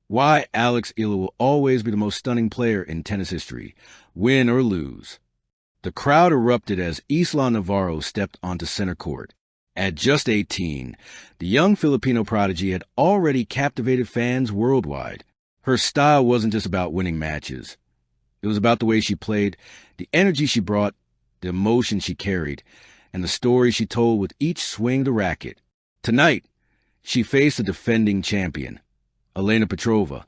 Why Alex Eala will always be the most stunning player in tennis history, win or lose. The crowd erupted as Isla Navarro stepped onto center court. At just 18, the young Filipino prodigy had already captivated fans worldwide. Her style wasn't just about winning matches. It was about the way she played, the energy she brought, the emotion she carried, and the story she told with each swing of the racket. Tonight, she faced the defending champion, Elena Petrova,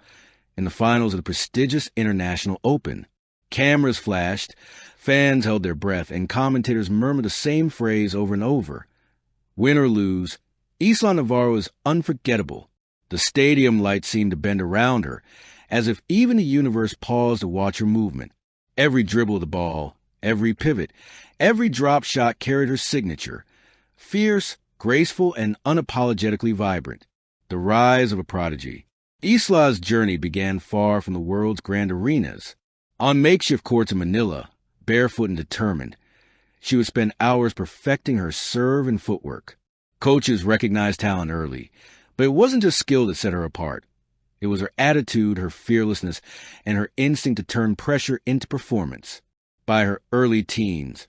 in the finals of the prestigious International Open. Cameras flashed, fans held their breath, and commentators murmured the same phrase over and over. Win or lose, Isla Navarro is unforgettable. The stadium lights seemed to bend around her, as if even the universe paused to watch her movement. Every dribble of the ball, every pivot, every drop shot carried her signature. Fierce, graceful, and unapologetically vibrant. The rise of a prodigy. Isla's journey began far from the world's grand arenas. On makeshift courts in Manila, barefoot and determined, she would spend hours perfecting her serve and footwork. Coaches recognized talent early, but it wasn't just skill that set her apart. It was her attitude, her fearlessness, and her instinct to turn pressure into performance. By her early teens,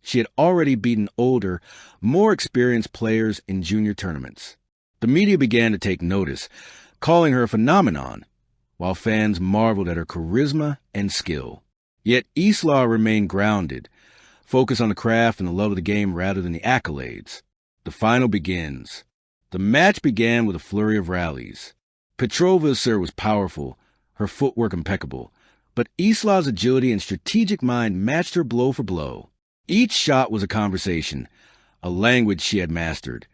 she had already beaten older, more experienced players in junior tournaments. The media began to take notice, calling her a phenomenon, while fans marveled at her charisma and skill. Yet Isla remained grounded, focused on the craft and the love of the game rather than the accolades. The final begins. The match began with a flurry of rallies. Petrova's serve was powerful, her footwork impeccable, but Isla's agility and strategic mind matched her blow for blow. Each shot was a conversation, a language she had mastered,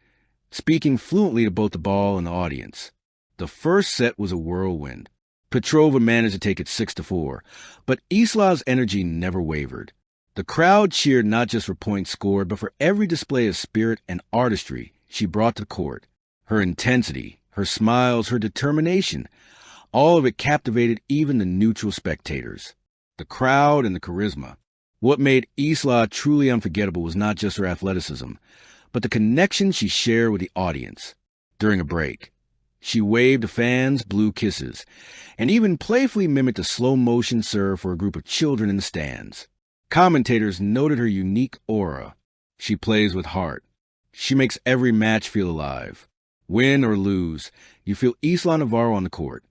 speaking fluently to both the ball and the audience. The first set was a whirlwind. Petrova managed to take it 6-4, but Isla's energy never wavered. The crowd cheered not just for points scored, but for every display of spirit and artistry she brought to the court. Her intensity, her smiles, her determination, all of it captivated even the neutral spectators. The crowd and the charisma. What made Isla truly unforgettable was not just her athleticism, but the connection she shared with the audience. During a break, she waved to fans, blew kisses, and even playfully mimicked a slow-motion serve for a group of children in the stands. Commentators noted her unique aura. She plays with heart. She makes every match feel alive. Win or lose, you feel Isla Navarro on the court.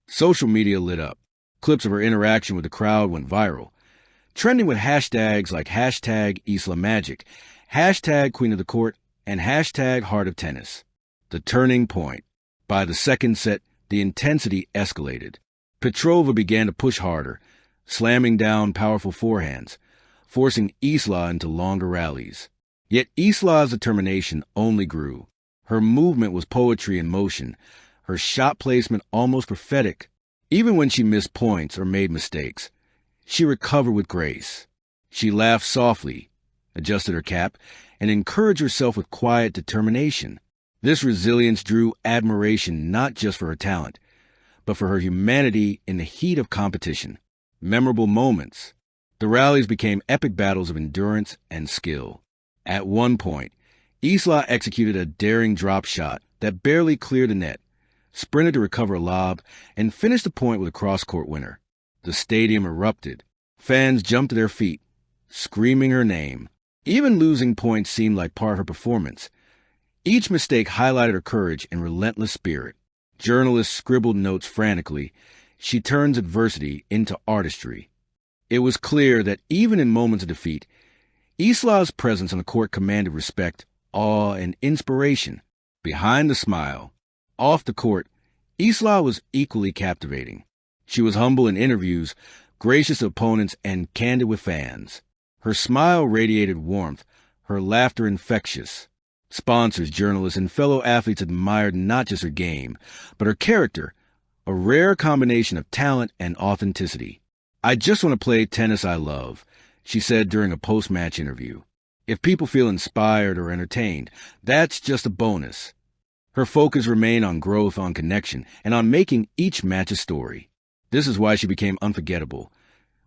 Social media lit up. Clips of her interaction with the crowd went viral, trending with hashtags like hashtag #IslaMagic, hashtag Queen of the Court, and hashtag Heart of Tennis. The turning point. By the second set, the intensity escalated. Petrova began to push harder, slamming down powerful forehands, forcing Isla into longer rallies. Yet Isla's determination only grew. Her movement was poetry in motion, her shot placement almost prophetic. Even when she missed points or made mistakes, she recovered with grace. She laughed softly, adjusted her cap, and encouraged herself with quiet determination. This resilience drew admiration not just for her talent, but for her humanity in the heat of competition. Memorable moments. The rallies became epic battles of endurance and skill. At one point, Isla executed a daring drop shot that barely cleared the net, sprinted to recover a lob, and finished the point with a cross-court winner. The stadium erupted. Fans jumped to their feet, screaming her name. Even losing points seemed like part of her performance. Each mistake highlighted her courage and relentless spirit. Journalists scribbled notes frantically. She turns adversity into artistry. It was clear that even in moments of defeat, Isla's presence on the court commanded respect, awe, and inspiration. Behind the smile, off the court, Isla was equally captivating. She was humble in interviews, gracious to opponents, and candid with fans. Her smile radiated warmth, her laughter infectious. Sponsors, journalists, and fellow athletes admired not just her game, but her character, a rare combination of talent and authenticity. "I just want to play tennis I love," she said during a post-match interview. "If people feel inspired or entertained, that's just a bonus." Her focus remained on growth, on connection, and on making each match a story. This is why she became unforgettable,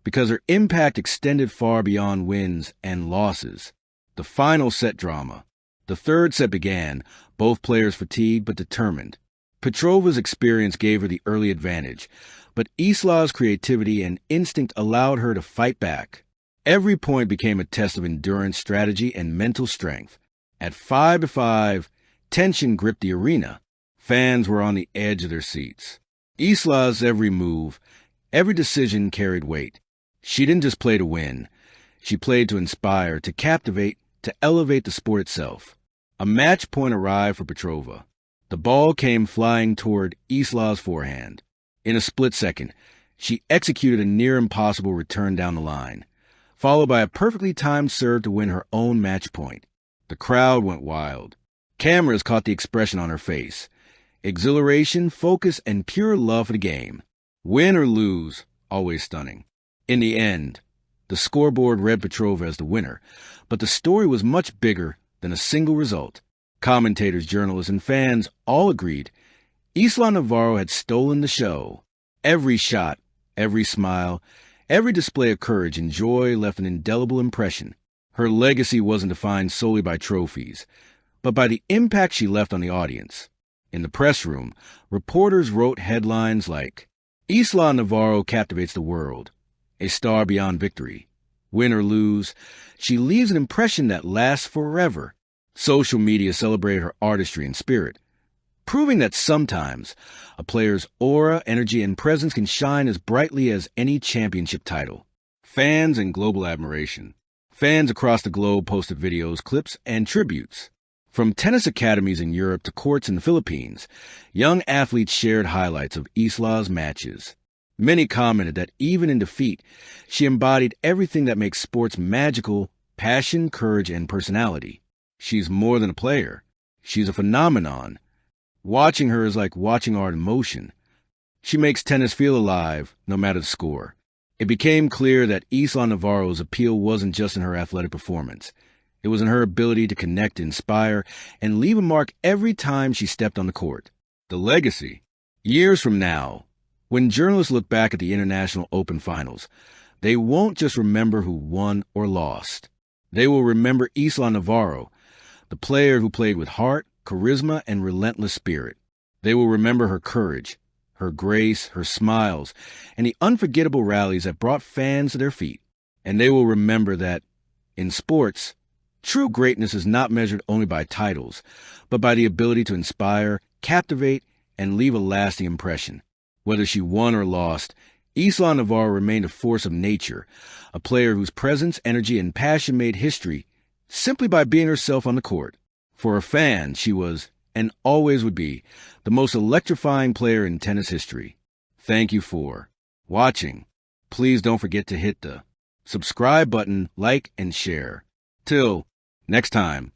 because her impact extended far beyond wins and losses. The final set drama. The third set began, both players fatigued but determined. Petrova's experience gave her the early advantage, but Isla's creativity and instinct allowed her to fight back. Every point became a test of endurance, strategy, and mental strength. At 5-5, tension gripped the arena. Fans were on the edge of their seats. Isla's every move, every decision carried weight. She didn't just play to win. She played to inspire, to captivate, to elevate the sport itself. A match point arrived for Petrova. The ball came flying toward Isla's forehand. In a split second, she executed a near-impossible return down the line, followed by a perfectly timed serve to win her own match point. The crowd went wild. Cameras caught the expression on her face. Exhilaration, focus, and pure love for the game. Win or lose, always stunning. In the end, the scoreboard read Petrova as the winner, but the story was much bigger than a single result. Commentators, journalists, and fans all agreed Isla Navarro had stolen the show. Every shot, every smile, every display of courage and joy left an indelible impression. Her legacy wasn't defined solely by trophies, but by the impact she left on the audience. In the press room, reporters wrote headlines like, Isla Navarro captivates the world, a star beyond victory. Win or lose, she leaves an impression that lasts forever. Social media celebrated her artistry and spirit, proving that sometimes a player's aura, energy, and presence can shine as brightly as any championship title. Fans and global admiration. Fans across the globe posted videos, clips, and tributes. From tennis academies in Europe to courts in the Philippines, young athletes shared highlights of Isla's matches. Many commented that even in defeat, she embodied everything that makes sports magical: passion, courage, and personality. She's more than a player. She's a phenomenon. Watching her is like watching art in motion. She makes tennis feel alive, no matter the score. It became clear that Isla Navarro's appeal wasn't just in her athletic performance. It was in her ability to connect, inspire, and leave a mark every time she stepped on the court. The legacy. Years from now, when journalists look back at the International Open Finals, they won't just remember who won or lost. They will remember Isla Navarro, the player who played with heart, charisma, and relentless spirit. They will remember her courage, her grace, her smiles, and the unforgettable rallies that brought fans to their feet. And they will remember that, in sports, true greatness is not measured only by titles, but by the ability to inspire, captivate, and leave a lasting impression. Whether she won or lost, Isla Navarro remained a force of nature, a player whose presence, energy, and passion made history simply by being herself on the court. For a fan, she was, and always would be, the most electrifying player in tennis history. Thank you for watching. Please don't forget to hit the subscribe button, like, and share. Till next time.